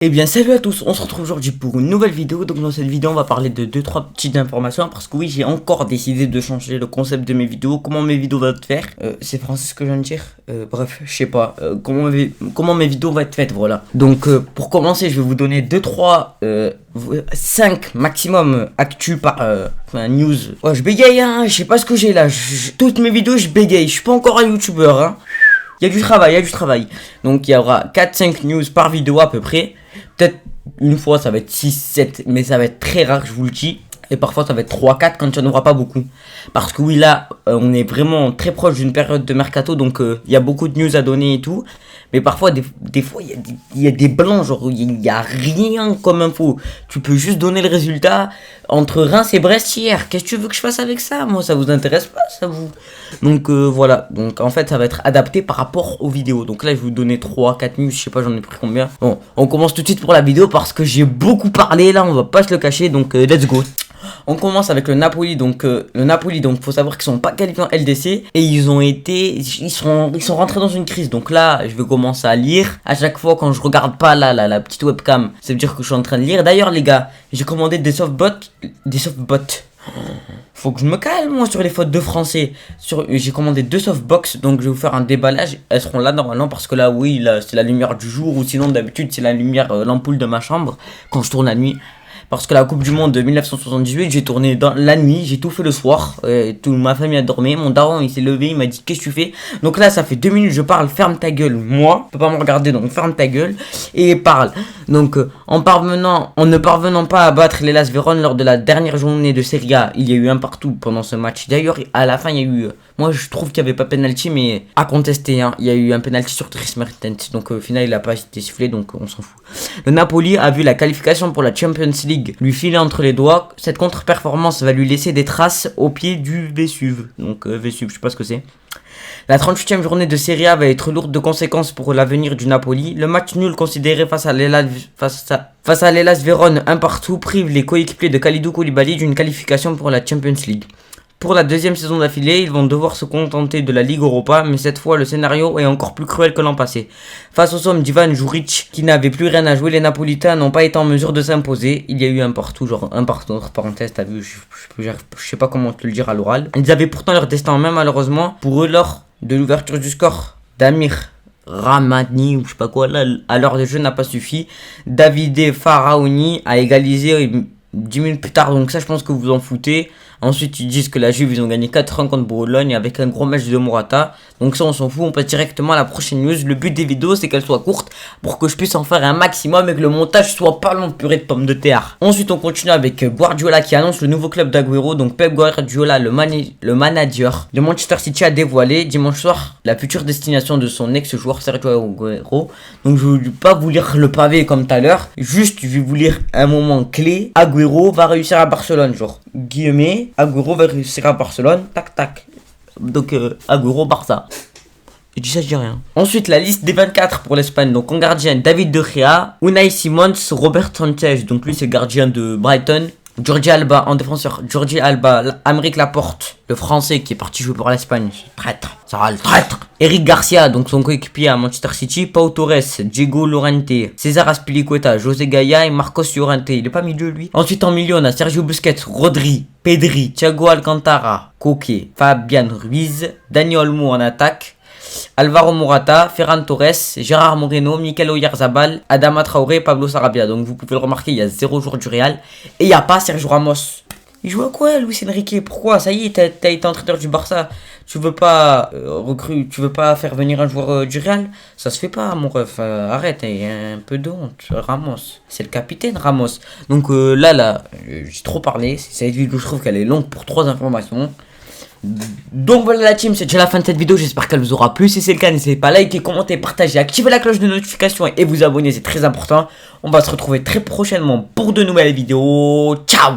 Eh bien salut à tous, on se retrouve aujourd'hui pour une nouvelle vidéo. Donc dans cette vidéo on va parler de 2-3 petites informations. Parce que oui, j'ai encore décidé de changer le concept de mes vidéos. Comment mes vidéos vont être faites, c'est français ce que je viens de dire. Bref, je sais pas comment mes vidéos vont être faites, voilà. Donc pour commencer, je vais vous donner 5 maximum actus par news. Oh, je bégaye hein, je sais pas ce que j'ai là. Toutes mes vidéos je bégaye, je suis pas encore un youtubeur hein. Il y a du travail, Donc il y aura 4-5 news par vidéo à peu près. Peut-être une fois ça va être 6-7, mais ça va être très rare, je vous le dis. Et parfois ça va être 3-4 quand il n'y en aura pas beaucoup. Parce que oui, là, on est vraiment très proche d'une période de mercato. Donc il y a beaucoup de news à donner et tout. Mais parfois, des fois, il y a des blancs. Genre, il n'y a rien comme info. Tu peux juste donner le résultat entre Reims et Brest hier. Qu'est-ce que tu veux que je fasse avec ça? Moi, ça vous intéresse pas, ça vous. Donc voilà. Donc en fait, ça va être adapté par rapport aux vidéos. Donc là, je vais vous donner 3-4 news. Je sais pas, j'en ai pris combien. Bon, on commence tout de suite pour la vidéo parce que j'ai beaucoup parlé. Là, on va pas se le cacher. Donc let's go. On commence avec le Napoli. Donc faut savoir qu'ils sont pas qualifiés en LDC et ils sont rentrés dans une crise. Donc là, je vais commencer à lire. À chaque fois quand je regarde pas là la petite webcam, ça veut dire que je suis en train de lire. D'ailleurs les gars, j'ai commandé des softbots. Faut que je me calme moi sur les fautes de français. J'ai commandé 2 softbox, donc je vais vous faire un déballage. Elles seront là normalement parce que là oui, là c'est la lumière du jour ou sinon d'habitude c'est la lumière l'ampoule de ma chambre quand je tourne la nuit. Parce que la Coupe du Monde de 1978, j'ai tourné dans la nuit, j'ai tout fait le soir. Toute ma famille a dormi. Mon daron, il s'est levé, il m'a dit qu'est-ce que tu fais? Donc là, ça fait 2 minutes, je parle, ferme ta gueule. Moi, tu peux pas me regarder, donc ferme ta gueule et parle. Donc, en ne parvenant pas à battre l'Hellas Vérone lors de la dernière journée de Serie A, il y a eu un partout pendant ce match. D'ailleurs, à la fin, il y a eu. Moi, je trouve qu'il n'y avait pas penalty, mais à contester. Hein. Il y a eu un penalty sur Dries Mertens. Donc, au final, il n'a pas été sifflé, donc on s'en fout. Le Napoli a vu la qualification pour la Champions League lui filer entre les doigts. Cette contre-performance va lui laisser des traces au pied du Vésuve. Donc, Vésuve, je sais pas ce que c'est. La 38e journée de Serie A va être lourde de conséquences pour l'avenir du Napoli. Le match nul considéré face à l'Hellas Vérone un partout prive les coéquipiers de Kalidou Koulibaly d'une qualification pour la Champions League. Pour la 2e saison d'affilée, ils vont devoir se contenter de la Ligue Europa, mais cette fois le scénario est encore plus cruel que l'an passé. Face aux sommes d'Ivan Juric, qui n'avait plus rien à jouer, les Napolitains n'ont pas été en mesure de s'imposer. Il y a eu un partout, genre un partout, entre parenthèses, t'as vu, je sais pas comment te le dire à l'oral. Ils avaient pourtant leur destin en main malheureusement. Pour eux, lors de l'ouverture du score, Damir Ramani ou je sais pas quoi, là, à l'heure de jeu n'a pas suffi. Davide Faraoni a égalisé 10 minutes plus tard, donc ça je pense que vous vous en foutez. Ensuite ils disent que la Juve ils ont gagné 4-1 contre Bologne avec un gros match de Morata. Donc ça on s'en fout, on passe directement à la prochaine news. Le but des vidéos c'est qu'elles soient courtes pour que je puisse en faire un maximum et que le montage soit pas long, purée de pommes de terre. Ensuite on continue avec Guardiola qui annonce le nouveau club d'Agüero. Donc Pep Guardiola, le manager de Manchester City, a dévoilé dimanche soir la future destination de son ex-joueur Sergio Agüero. Donc je ne vais pas vous lire le pavé comme tout à l'heure, juste je vais vous lire un moment clé. Agüero va réussir à Barcelone, genre guillemets, Agüero va réussir à Barcelone, tac tac. Donc Agüero Barça. Je dis ça, je dis rien. Ensuite, la liste des 24 pour l'Espagne. Donc en gardien, David De Gea, Unai Simons, Robert Sanchez. Donc lui c'est le gardien de Brighton. Jordi Alba en défenseur, Jordi Alba, Aymeric Laporte, le français qui est parti jouer pour l'Espagne, traître, ça va le traître. Eric Garcia, donc son coéquipier à Manchester City, Pau Torres, Diego Llorente, César Azpilicueta, José Gaya et Marcos Llorente. Il est pas milieu lui. Ensuite en milieu on a Sergio Busquets, Rodri, Pedri, Thiago Alcantara, Koke, Fabian Ruiz, Dani Olmo en attaque, Alvaro Morata, Ferran Torres, Gérard Moreno, Mikel Oyarzabal, Adama Traoré, Pablo Sarabia. Donc vous pouvez le remarquer, il y a 0 joueur du Real. Et il n'y a pas Sergio Ramos. Il joue à quoi Luis Enrique? Pourquoi? Ça y est, t'as été entraîneur du Barça. Tu veux pas tu veux pas faire venir un joueur du Real? Ça se fait pas mon ref. Arrête, il y a un peu de honte. Ramos, c'est le capitaine Ramos. Donc là, j'ai trop parlé. Cette vidéo, je trouve qu'elle est longue pour 3 informations. Donc voilà la team, c'est déjà la fin de cette vidéo, j'espère qu'elle vous aura plu. Si c'est le cas, n'hésitez pas à liker, commenter, partager, activer la cloche de notification et vous abonner, c'est très important. On va se retrouver très prochainement pour de nouvelles vidéos. Ciao!